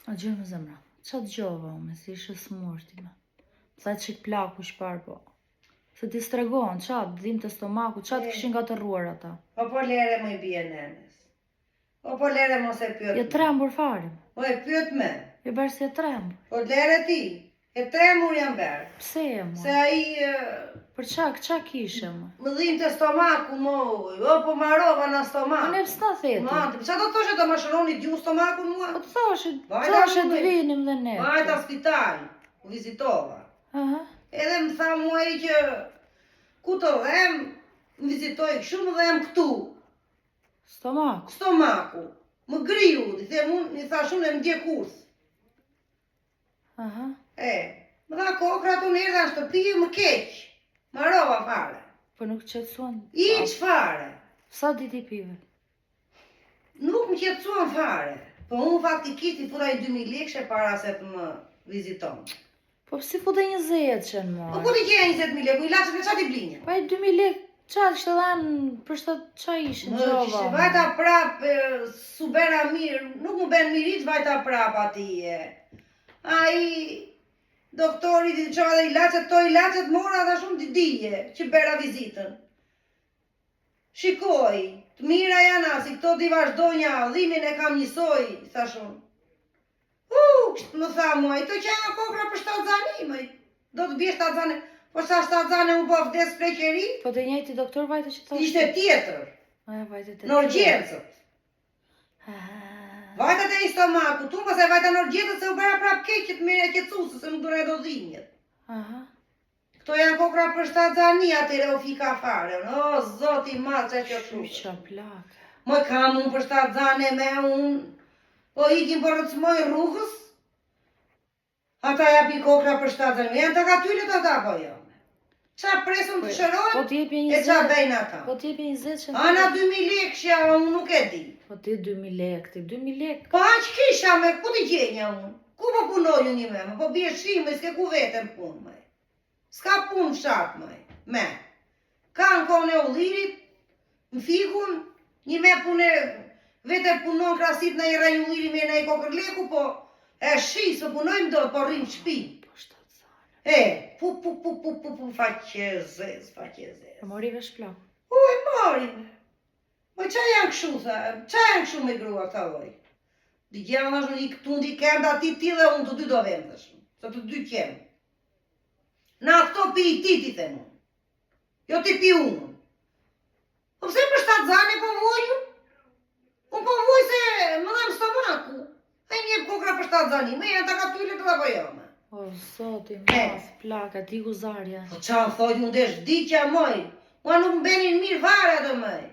A gjë më zemra. Qa të gjova me si ishe smurti me. Tha qik plaku shpar po. Se ti stregon, qa të dhim të stomaku, qa të këshin nga të rruar ata. Po lere më i bje nenës. Po lere mos e pyet. Je trembur farim. Po e pyet me. Je berë si e trembur. Po lere ti. E trembur jam berë. Pse e mu? Se aji... Për qa kishe mu? Më dhim të stomaku moj. O po marova në stomaku. Ne pësë në theti? Qa do të thoshe të më shëroni t'ju stomaku mua? Po të thoshe të vinim dhe ne. Vajta spital. Vizitova. Aha. Edhe më tha mua i që ku të dhem, më vizitoj këshu më dhem këtu. Stomaku. Më griu, i tha shumë e më dje kurs. Aha. Më tha kokra të nërë dhe në shtëpi më keq. Marova fare. Po nuk qetsuan? Iq fare. Sa dit i pive? Nuk më qetsuan fare. Po unë faktikisht i futaj 2000 lekëshe para se të më viziton. Po si fute 20 që në marë? Po ku t'i kje 20.000 lekë? U i lasët e qa t'i blinja? Pa i 2000 lekë, qa kështë dhanë për shtë qa ishë në gjova? Kështë vajta prap, su bera mirë, nuk mu ben mirit vajta prap atije. A i doktori t'i qa dhe ilacet, to ilacet mora dhe shumë t'i dije, që bera vizitën. Shikoj, të mira janë asi, këto t'i vazhdojnja, dhimin e kam njësoj, sa shumë. Kështë më tha mua, i të që janë kokra për 7 zani, do të bje 7 zani, po sa 7 zani unë po vdes prej qeri? Po të njëjti doktor vajte që thashtë? Ishte tjetër, në urgjencët. Vajta të i stomaku, tu mëse vajta në urgjencët se u bera prap keqet me e qetsusë, se nuk dure do dhinjët. Këto janë kokra për 7 zani, atire u fika fare, o zoti madhë që që Qa plak. Më kam unë për 7 zani me unë, po ikim për rëcmoj rrugës, ata japi kokra për 7 zani, janë të katyllet ata po jo. Qa presën të shërojnë, e qa bejnë ata. Po t'jepi 20 që në... Ana 2000 lekë që unë nuk e di. Po ti 2000 lekë, ti 2000 lekë. Po aq kisha me, ku t'i gjenja unë? Ku po punojnë një me, po bje shime, s'ke ku vetën punë me. S'ka punë fshatë me. Ka në kone u lirit, në fikun, një me punë, vete punon krasit në i rajuliri me në i kokër leku, po e shi, së punojmë do, po rrimë shpi. Po shtatë zane. Faqezez. E morive shplak. E morime. Po qa janë këshu, qa janë këshu me grua, ta oj? Di gjena është një këtu ndi kemë da ti dhe unë të dy do vend dhe shumë, se të dy kemë. Na këto pi i ti the mu. Jo ti pi unë. Po pse për 7 zane po voju? Unë po voj se më dhem stomaku. E një kokra për 7 zani, me janë të katyllet dhe po jome. O, zoti, mas, plaka, ti guzarja. Po qa më thojt, unë desh diqja moj. Mua nuk më benin mirë fare atë mëj.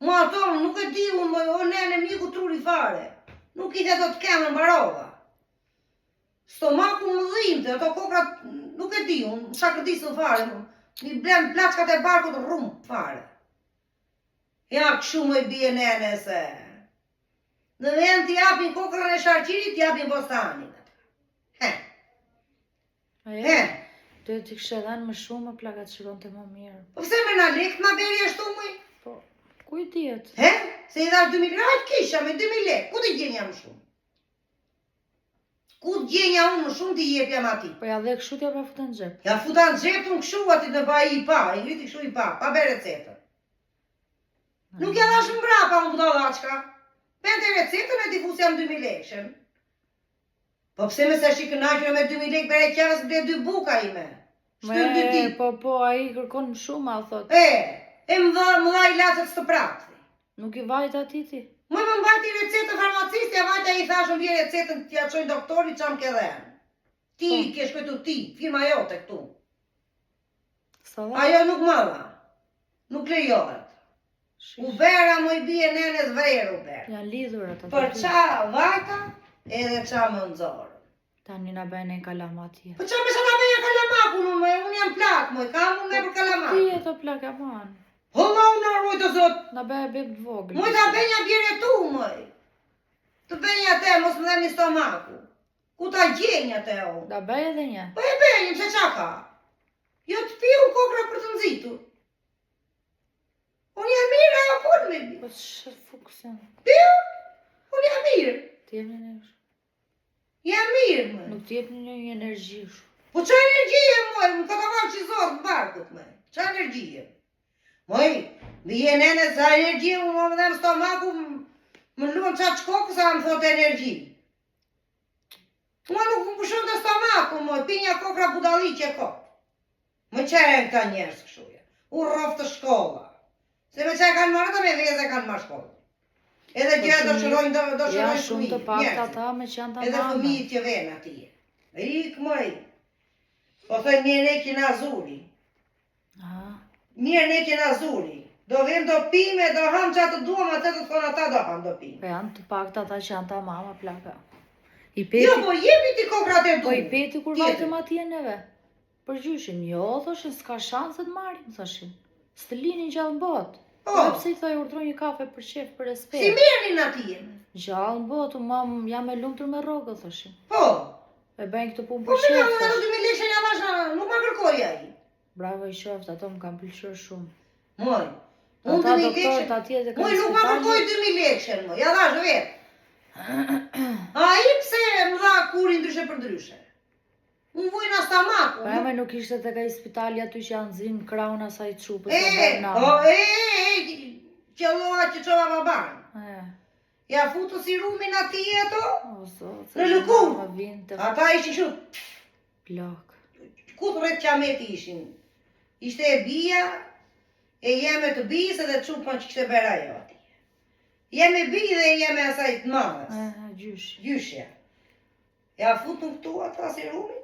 Mua ato nuk e di unë moj, o nene miku truri fare. Nuk i dhe do të kemë në barova. Stomaku më dhimte, ato kokrat nuk e di unë, shakërdisën fare. Mi blenë plaçkat e barkut rrumë fare. Ja, këshu më i bje nene se. Në vend t'i japin kokrën e sharqirit, t'i japin bostanin. Do t'i kështë edhe më shumë, plaka të shikon të më mirë. Po pëse me na lekt ma beri ashtu mëj? Po, ku i tjetë? Se i dhash 2000 lekë, kisha me 2000 lekë, ku t'i gjenja më shumë? Ku t'gjenja unë më shumë t'i jepja ma ti? Po ja dhe këshu t'ja pa futa në gjep. Ja futa në gjep t'unë këshu ati në ba i pa, i griti këshu i pa be recetën. Nuk ja dhash më brapa unë këto dhaqka. Pente recetën e t'i fusja më 2000 lekëshën. Po pse me se shikënaqën me 2000 lekë bere qevës ble 2 buka i me. Shtyr 2 ti. Po, a i kërkon më shumë, a thot. Më dha i latët së prakti. Nuk i vajta ti ti? Më mbajti recetën farmacistja, vajta i thashën vje recetën t'ja qojnë doktori qa më ke dhenë. Ti ke shkojtu ti, firma jote këtu. Ajo nuk më dha. Nuk lejohet. U vera më i bje nenes verë u berë. Janë lidhur ato. Për qa vajta edhe qa më nëzorë. Ta një na bejnë e kalama tje. Po qa me sa na bejnë e kalamaku më, unë jam plak më, kam unë me për kalamak. Ti e të plak e manë. Po ma unë arvoj të zot. Na bejnë e bebë vogël. Moj ta benja bjere tu mëj. Të benja te, mos më dhe një stomaku. Ku ta gjenja te o. Da bejnë edhe një. Po e benjim, se qa ka? Jo të piu kokra për të nëzitur. Unë jam mirë, ajo punë me bi. Po shë fukësën. Piu? Unë jam mirë. Ti e në nëshë. Jam mirë, më. Nuk t'jep një energji shumë. Po qa energjie, moj, më ka të valë që zorë në barkët, me. Qa energjie? Moj, më je nene sa energjie, më dhe më stomaku, më luan qatë shkokë, sa më thotë energji. Mua nuk më pushon të stomaku, moj, pinja kokra budali që ko. Më qere këta njerës këshuja. U rofë të shkolla. Se me që kanë marrë, me veze kanë marrë shkolla. Edhe gjë do shërojnë fëmijë. Ja shumë të pak ata me që janë ta edhe mama. fëmijët që venë atje. Ik, moj. Po thënë mirë ne kina zuri. Mirë ne kina zuri. Do vim do pime, do ham që atë duam, atë të thonë ata do ham do pime. Po janë të pak ata që janë ta mama plaka. I Jo, peti, po jepi ti kokrat e du. po i peti kur vajtëm atje neve. Për gjyshin, jo, thoshin, s'ka shanse të marim, thoshin. S'të linin gjallë në botë. Po. Dhe pse i thoj urdhroj një kafe për shef, për respekt. Si mirënin atje. Gjallë në botë, mam, jam e lumtur me rrogë, thoshin. Po. E bëjnë këtë punë Po për mirë, shef, unë edhe thoshin. 2000 lekë ja vasha, nuk ma kërkoj ai. Bravo i qoftë, ato më kanë pëlqyer shumë. Moj. Unë Ata 2000 doktorët lekë. atje dhe Moj kanë nuk ma kërkoj 2000 lekë, moj. Ja dhash vetë. Ai pse më dha kurin ndryshe për ndryshe. Unë vojna stamaku. Po eme nuk ishte të kaj spitali aty që janë zinë kraun asaj qupës E, e bërna. qëlloha që qova baban. Ja futu si rumin ati eto, O, zot, në lëkur. Më vinë të Ata ishin shu, plak. ku të rrët qameti ishin. Ishte e bia, e jeme të bijës edhe qupën që kështë bera jo ati. Jeme bijë dhe jeme asaj të madhës. Gjysh. Gjyshja. Ja futu këtu ata si rumin,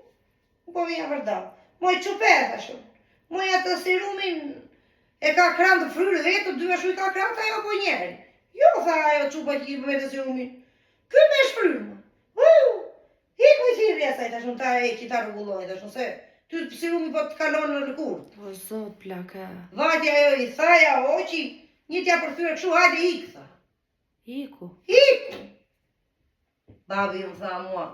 po vija vërdal. Moj qupet ashtu. Moj atë si rumin e ka kram të fryrë vetë, dy ashtu i ka kram të ajo po njerën. Jo, tha ajo qupa që i për me të si rumin. Ky me shfryrë më. Hik me thirë asaj të shumë ta e që ta rrugulloj të shumë se ty si rumi po të kalon në lëkur. O, zot, plaka. Vajtja ajo i thaja oqi, një tja përfyre këshu, hajde ik, tha. Iku. Ik! Babi më tha mua,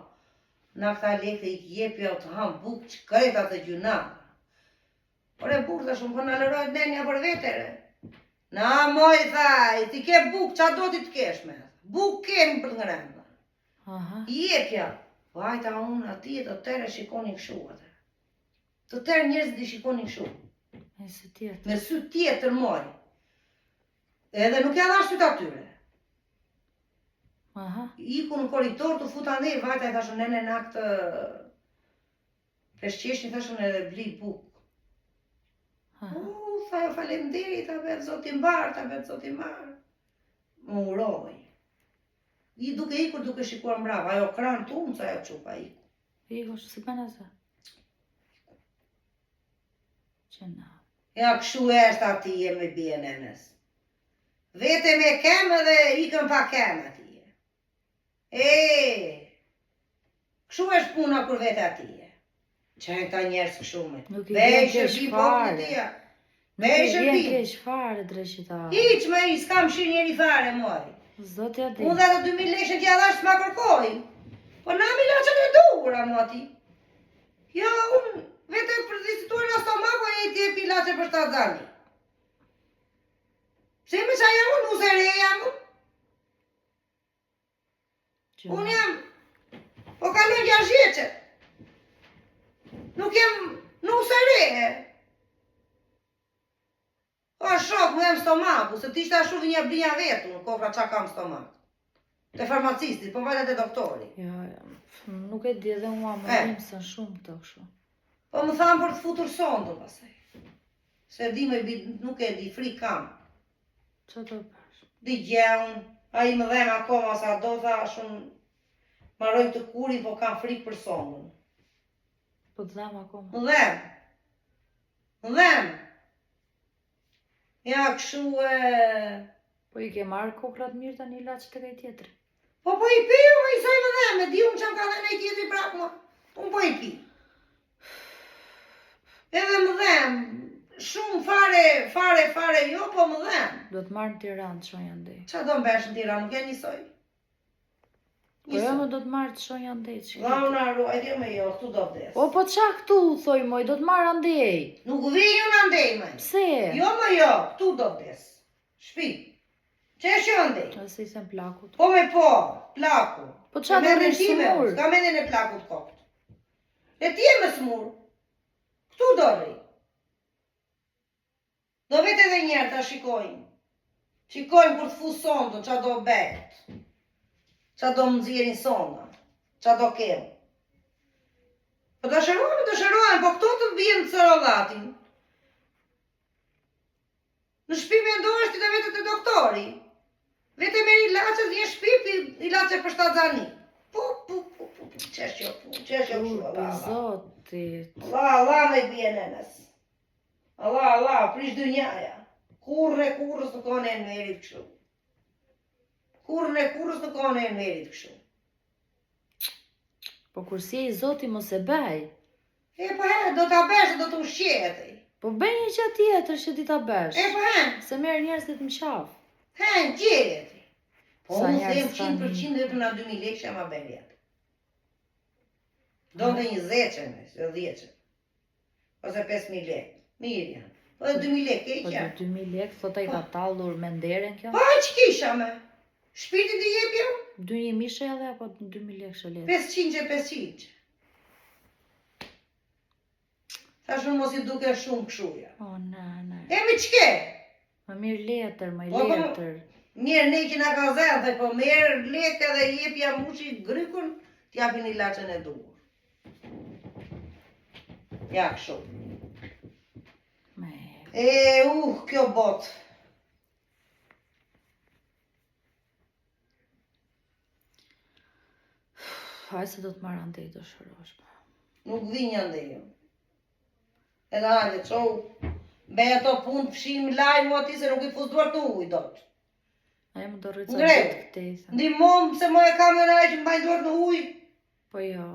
na këta lekë i kjepja të ham bukë që kreta të gjuna. Por e burë të shumë, po në lërojt nenja për vetere. Na, moj, thaj, ti ke bukë, qa do ti të kesh me? Bukë kemi për të ngremë. Aha. Jepja. Vajta unë ati të tërë shikoni këshu atë. Të tërë njerëz di shikoni këshu. E se tjetë. Me sy tjetër moj. Edhe nuk ja dha syt atyre. Aha. Iku në korridor të futa ndër, vajta i thashën nene në aktë peshqeshin thashën edhe bli bukë. Aha. Tha faleminderit, ta vetë zoti mbar, ta vetë zoti mbar. Më uroj. I duke ikur duke shikuar mbrava, ajo kran tunë sa ajo qupa iku. Iku, si bën ata? Që na. Ja kështu është ati e me bie nenes. Vete me kemë dhe ikën pa kemë ati. Kështu është puna kur vete ati. Qenë ta njerës kështu me. Nuk i vjen keq fare. Nuk i vjen shërbi. keq fare drejtëtar. Hiq me i s'kam shi njeri fare moj. Zot ja di. Unë dhe të 2000 lekë që ja dhash t'ma kërkoj. Po na mi laqët e duhura moti. Jo, unë vete për vizituar në stomako e ti e pi laqë për shtatë zani. Pse me qa jam unë, nuse re jam unë. Unë jam, po kalon 6 vjeqe. Nuk jem nuse re. O shok, mu jem stomaku, se t'ishte ashtu një blinja vetu në kofra qa kam stomak. Te farmacistit, po vajtet e doktori. Ja, nuk e di edhe mua më rimësën shumë këto kështu. Po më thamë për të futur sondën pasaj. Se di me nuk e di, frik kam. Qa të pash? Di gjeun, a i më dhem akoma sa do tha shumë maroj të kurin, po kam frik për sondën. Po të dhem akoma. Më dhem. Më dhem. Ja, këshu Po i ke marrë kokrat mirë të një laqë të kaj tjetëri. Po i piu, po i saj më dhem, e di unë që më ka dhe në i tjetëri prapë më. Unë po i pi. Edhe më dhem, shumë fare, jo, po më dhem. Do të marrë në Tiranë të shonja ndej. Qa do mbesh në Tiranë, nuk e njësoj. Po jo më do të marrë të shonja ndej. Launa ruajt, jo me jo, këtu do vdes. O, po qa këtu, thoj moj, do të marrë andej. Nuk vi ju në ndej, me. Pse? Jo me jo, këtu do vdes. Shpi. Që e shëndi? Ase i them plakut. Po me po, plaku. Po qa do rrish smur? Ska mendin e plakut kopt. E ti e më smur. Këtu do rri. Do vetë edhe njerë ta shikojnë. Shikojnë kur të fu sondën, qa do bet. Qa do më nxjerrin sonda. Qa do kemë. Po të shërojnë, po këto të bjenë të sërollatin. Në shpi me ndohesh ti të vetë të doktori. Vete me ilacet, vjen shpi, ilacet për shtazani. Qeshjo, Për zotit. Allah me bje nenës. Allah, prish dënjaja. Kurrës nuk ka në merit kështu. Kurrës nuk ka në merit kështu. Po kur si e i zoti mos e bej. E po do ta besh, do të ushqetej. Po bëj një që tjetër që ti ta besh. E po Se merë njerëzit më qaf. Gjeti. Po Sa unë njerëz them tani? 100% dhe për na 2000 lekë që ma bërë jetë. Do të një 10 se 10. Ose 5000 lekë. Mirë janë. Po dhe 2000 lekë, Po keq janë. 2000 lekë, thot ai ka tallur me nderen kjo. Po që kisha me? Shpirti të jep jo? 2000 mishe edhe apo 2000 lekë shë letë. 500. Thash unë mos i duke shumë këshuja. O, ne. E me qke? Më mirë letër, më Po, po, letër. Mirë ne që na ka zedhe, po merë lekë edhe jepja mushi grykun, t'japin ilacën e duhur. Ja kështu. Me. Kjo bot. Haj se do të marrë andej të shërosh. Nuk vinja ndejo. Edhe hajde, qou, be ato punë pëshim laj mu ati se nuk i fus duart në uj dot. A e më do rritë Ngrej. të këtej. Ndimom se mo e kam në raj që mbajnë duart në uj. Po jo.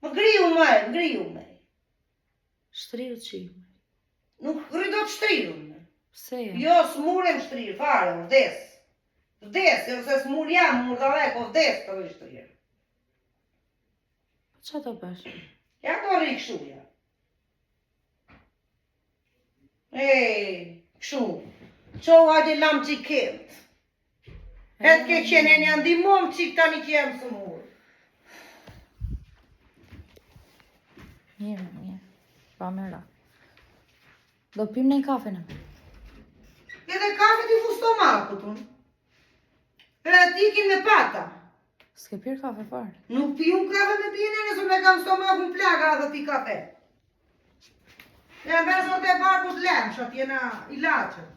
Më griu me. Shtriu qimë. Nuk rri do të shtriru me. Pse? Jo, s'murem shtrirë, fare, vdes. Vdes, jo se s'mur jam, mur dhe po vdes të rri shtrirë. Po qa do bësh? Ja do rri këshuja. Këshu. Qo hajde lam që i kemt. Hetë ke qene një ndimom që i tani që jam së mur. Mirë. Pa mëra. Do pim një kafe në. Edhe kafe t'i fu stomakut unë. Edhe t'ikin me pata. S'ke pirë kafe farë. Nuk pi unë kafe me pjene nësë me kam stomakun plaga dhe pi kafe. E me sot e barkut lemë, që t'jena ilacën.